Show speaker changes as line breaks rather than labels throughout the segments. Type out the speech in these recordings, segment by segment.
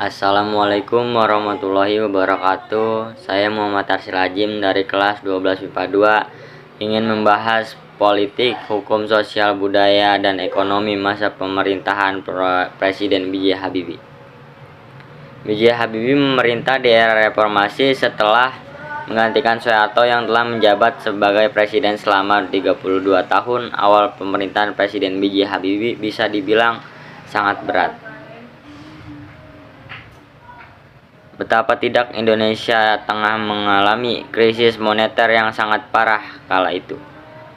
Assalamualaikum warahmatullahi wabarakatuh. Saya Muhammad Arsyil Azim dari kelas 12 MIPA 2 ingin membahas politik, hukum sosial, budaya, dan ekonomi masa pemerintahan Presiden B.J. Habibie. B.J. Habibie memerintah di era reformasi setelah menggantikan Soeharto yang telah menjabat sebagai presiden selama 32 tahun. Awal pemerintahan Presiden B.J. Habibie bisa dibilang sangat berat. Betapa tidak, Indonesia tengah mengalami krisis moneter yang sangat parah kala itu,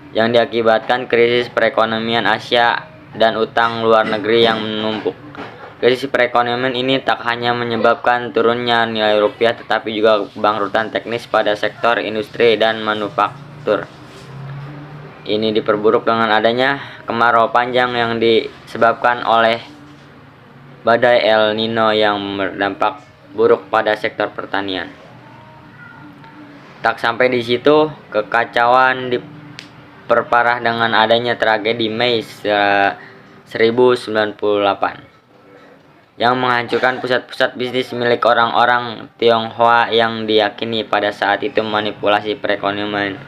yang diakibatkan krisis perekonomian Asia dan utang luar negeri yang menumpuk. Krisis perekonomian ini tak hanya menyebabkan turunnya nilai rupiah, tetapi juga kebangkrutan teknis pada sektor industri dan manufaktur. Ini diperburuk dengan adanya kemarau panjang yang disebabkan oleh badai El Nino yang berdampak buruk pada sektor pertanian. Tak sampai di situ, kekacauan diperparah dengan adanya tragedi Mei 1098 yang menghancurkan pusat-pusat bisnis milik orang-orang Tionghoa yang diyakini pada saat itu manipulasi perekonomian.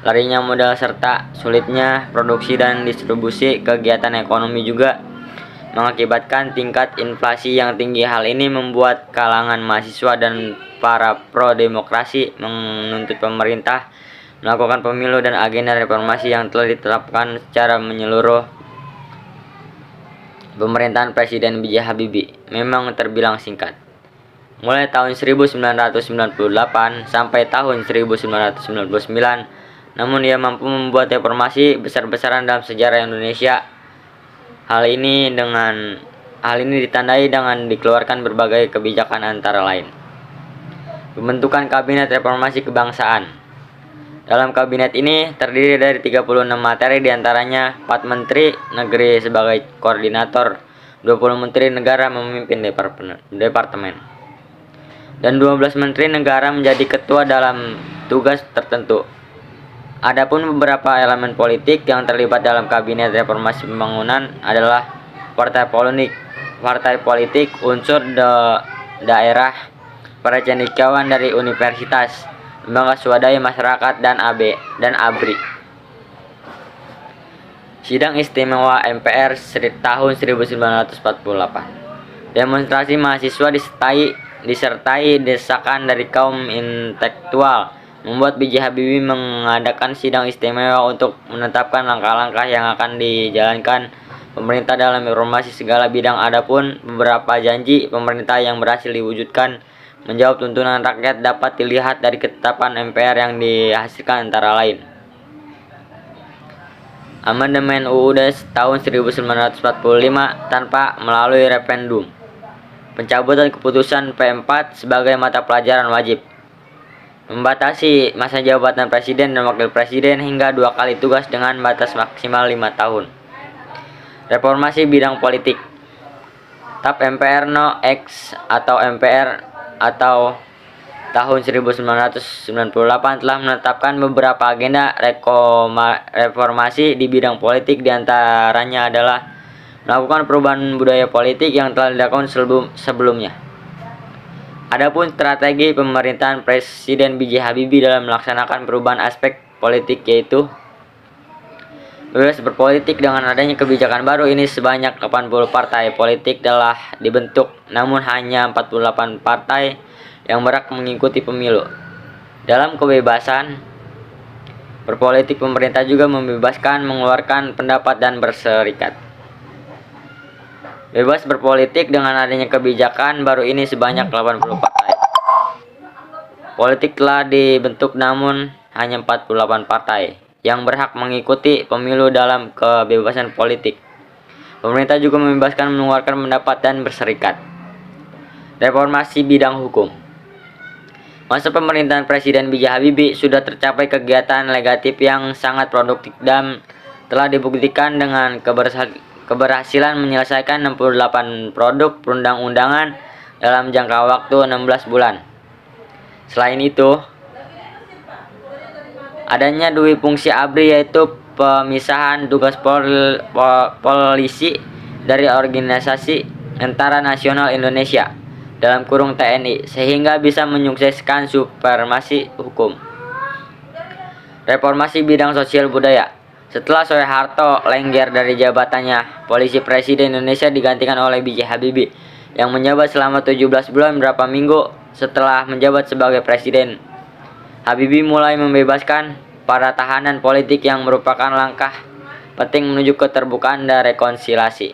Larinya modal serta sulitnya produksi dan distribusi kegiatan ekonomi juga mengakibatkan tingkat inflasi yang tinggi. Hal ini membuat kalangan mahasiswa dan para pro-demokrasi menuntut pemerintah melakukan pemilu dan agenda reformasi yang telah diterapkan secara menyeluruh. Pemerintahan Presiden B.J. Habibie memang terbilang singkat. Mulai tahun 1998 sampai tahun 1999, namun ia mampu membuat reformasi besar-besaran dalam sejarah Indonesia. Hal ini ditandai dengan dikeluarkan berbagai kebijakan, antara lain pembentukan Kabinet Reformasi Kebangsaan. Dalam kabinet ini terdiri dari 36 materi, diantaranya 4 menteri negeri sebagai koordinator, 20 menteri negara memimpin departemen, dan 12 menteri negara menjadi ketua dalam tugas tertentu. Adapun beberapa elemen politik yang terlibat dalam Kabinet Reformasi Pembangunan adalah partai politik, unsur daerah, para cendekiawan dari universitas, lembaga swadaya masyarakat, dan ABRI. Sidang Istimewa MPR tahun 1948. Demonstrasi mahasiswa disertai desakan dari kaum intelektual membuat B.J. Habibie mengadakan sidang istimewa untuk menetapkan langkah-langkah yang akan dijalankan pemerintah dalam reformasi segala bidang. Adapun beberapa janji pemerintah yang berhasil diwujudkan menjawab tuntunan rakyat dapat dilihat dari ketetapan MPR yang dihasilkan, antara lain Amandemen UUD tahun 1945 tanpa melalui referendum, pencabutan keputusan P4 sebagai mata pelajaran wajib, membatasi masa jabatan presiden dan wakil presiden hingga 2 kali tugas dengan batas maksimal 5 tahun. Reformasi bidang politik. TAP MPR No. X atau MPR atau tahun 1998 telah menetapkan beberapa agenda reformasi di bidang politik, diantaranya adalah melakukan perubahan budaya politik yang telah dilakukan sebelumnya. Adapun strategi pemerintahan Presiden B.J. Habibie dalam melaksanakan perubahan aspek politik, yaitu bebas berpolitik. Dengan adanya kebijakan baru ini, sebanyak 80 partai politik telah dibentuk, namun hanya 48 partai yang berhak mengikuti pemilu. Dalam kebebasan berpolitik, pemerintah juga membebaskan mengeluarkan pendapat dan berserikat. Bebas berpolitik. Dengan adanya kebijakan baru ini, sebanyak 80 partai politik telah dibentuk, namun hanya 48 partai yang berhak mengikuti pemilu. Dalam kebebasan politik, pemerintah juga membebaskan mengeluarkan pendapat dan berserikat. Reformasi bidang hukum. Masa pemerintahan Presiden B.J. Habibie sudah tercapai kegiatan legislatif yang sangat produktif dan telah dibuktikan dengan keberhasilan menyelesaikan 68 produk perundang-undangan dalam jangka waktu 16 bulan. Selain itu, adanya 2 fungsi ABRI, yaitu pemisahan tugas polisi dari Organisasi Tentara Nasional Indonesia, (TNI) sehingga bisa menyukseskan supremasi hukum. Reformasi bidang sosial budaya. Setelah Soeharto lengser dari jabatannya, Polisi Presiden Indonesia digantikan oleh B.J. Habibie yang menjabat selama 17 bulan berapa minggu setelah menjabat sebagai presiden. Habibie mulai membebaskan para tahanan politik yang merupakan langkah penting menuju keterbukaan dan rekonsiliasi.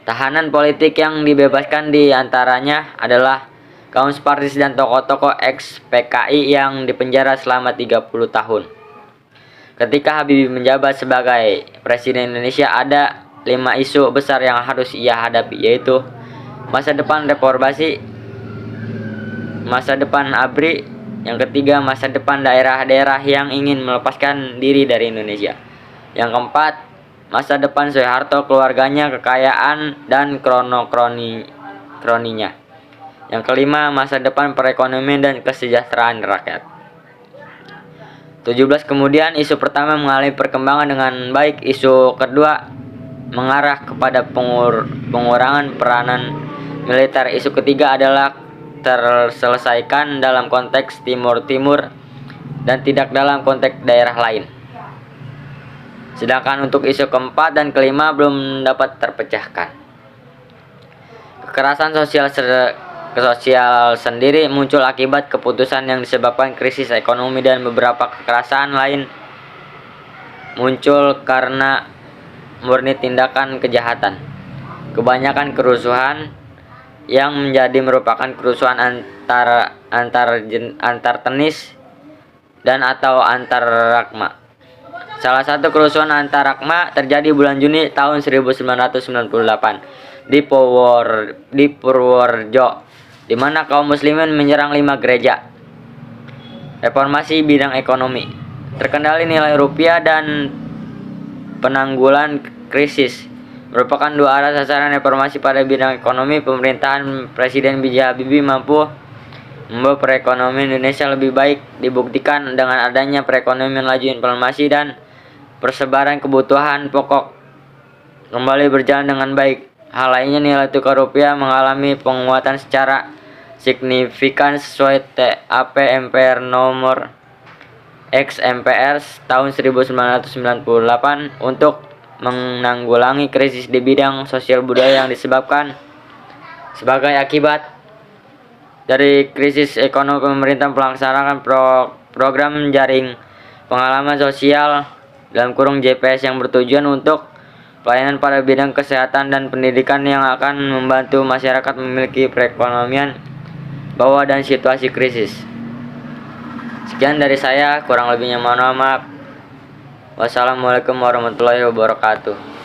Tahanan politik yang dibebaskan di antaranya adalah kaum Spartis dan tokoh-tokoh ex-PKI yang dipenjara selama 30 tahun. Ketika Habibie menjabat sebagai Presiden Indonesia, ada 5 isu besar yang harus ia hadapi, yaitu masa depan reformasi, masa depan ABRI, yang ketiga masa depan daerah-daerah yang ingin melepaskan diri dari Indonesia, yang keempat masa depan Soeharto, keluarganya, kekayaan, dan kroninya, yang kelima masa depan perekonomian dan kesejahteraan rakyat. 17 kemudian, isu pertama mengalami perkembangan dengan baik, isu kedua mengarah kepada pengurangan peranan militer, isu ketiga adalah terselesaikan dalam konteks Timur-Timur dan tidak dalam konteks daerah lain. Sedangkan untuk isu keempat dan kelima belum dapat terpecahkan. Kekerasan sosial sendiri muncul akibat keputusan yang disebabkan krisis ekonomi, dan beberapa kekerasan lain muncul karena murni tindakan kejahatan. Kebanyakan kerusuhan yang merupakan kerusuhan antar tenis dan atau antar ragma. Salah satu kerusuhan antar ragma terjadi bulan Juni tahun 1998 di Purworejo, di mana kaum muslimin menyerang 5 gereja. Reformasi bidang ekonomi. Terkendali nilai rupiah dan penanggulan krisis merupakan 2 arah sasaran reformasi pada bidang ekonomi. Pemerintahan Presiden B.J. Habibie mampu membawa perekonomian Indonesia lebih baik, dibuktikan dengan adanya perekonomian laju inflasi dan persebaran kebutuhan pokok kembali berjalan dengan baik. Hal lainnya, nilai tukar rupiah mengalami penguatan secara signifikan sesuai TAP MPR nomor X MPR tahun 1998 untuk menanggulangi krisis di bidang sosial budaya yang disebabkan sebagai akibat dari krisis ekonomi. Pemerintah melaksanakan program jaring pengalaman sosial (JPS) yang bertujuan untuk pelayanan pada bidang kesehatan dan pendidikan yang akan membantu masyarakat memiliki perekonomian bawah dan situasi krisis. Sekian dari saya, kurang lebihnya mohon maaf. Wassalamualaikum warahmatullahi wabarakatuh.